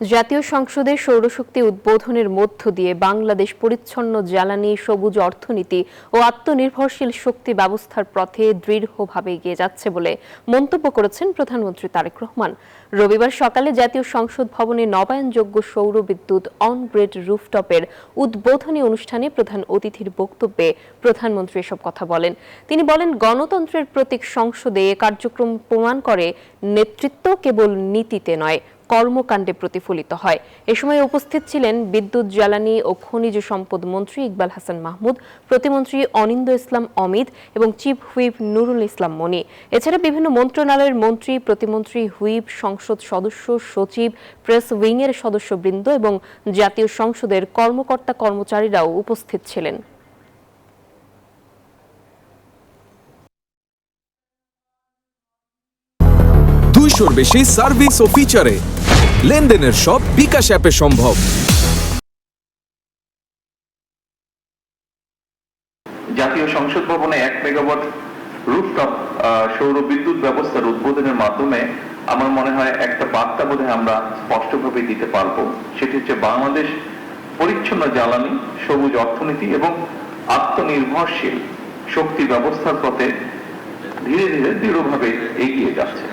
জাতীয় সংসদে সৌরশক্তি উদ্বোধনের মধ্য দিয়ে বাংলাদেশ পরিচ্ছন্ন জ্বালানি, সবুজ অর্থনীতি ও আত্মনির্ভরশীল শক্তি ব্যবস্থার পথে দৃঢ়ভাবে এগিয়ে যাচ্ছে বলে মন্তব্য করেছেন প্রধানমন্ত্রী তারেক রহমান। রবিবার সকালে জাতীয় সংসদ ভবনে নবায়নযোগ্য সৌর বিদ্যুৎ অন গ্রিড রুফটপের উদ্বোধনী অনুষ্ঠানে প্রধান অতিথির বক্তব্যে প্রধানমন্ত্রী এসব কথা বলেন। তিনি বলেন, গণতন্ত্রের প্রতীক সংসদে কার্যক্রম প্রমাণ করে নেতৃত্ব কেবল নীতিতে নয়, কর্মকাণ্ডে প্রতিফলিত হয়। এ সময় উপস্থিত ছিলেন বিদ্যুৎ, জ্বালানি ও খনিজ সম্পদ মন্ত্রী ইকবাল হাসান মাহমুদ, প্রতিমন্ত্রী অনিন্দ ইসলাম অমিত এবং চিফ হুইপ নুরুল ইসলাম মনি। এছাড়া বিভিন্ন মন্ত্রণালয়ের মন্ত্রী, প্রতিমন্ত্রী, হুইপ, সংসদ সদস্য, সচিব, প্রেস উইংয়ের সদস্যবৃন্দ এবং জাতীয় সংসদের কর্মকর্তা কর্মচারীরাও উপস্থিত ছিলেন। দুইশোর বেশি সার্ভিস ও ফিচারে লেনদেনের সব বিকাশ অ্যাপে সম্ভব। জাতীয় সংসদ ভবনে 1 মেগাওয়াট রুফটপ সৌর বিদ্যুৎ ব্যবস্থার উদ্বোধনের মাধ্যমে আমার মনে হয় একটা বার্তা বোধহয় আমরা স্পষ্টভাবে দিতে পারবো। সেটি হচ্ছে বাংলাদেশ পরিচ্ছন্ন জ্বালানি, সবুজ অর্থনীতি এবং আত্মনির্ভরশীল শক্তি ব্যবস্থার পথে ধীরে ধীরে দৃঢ়ভাবে এগিয়ে যাচ্ছে।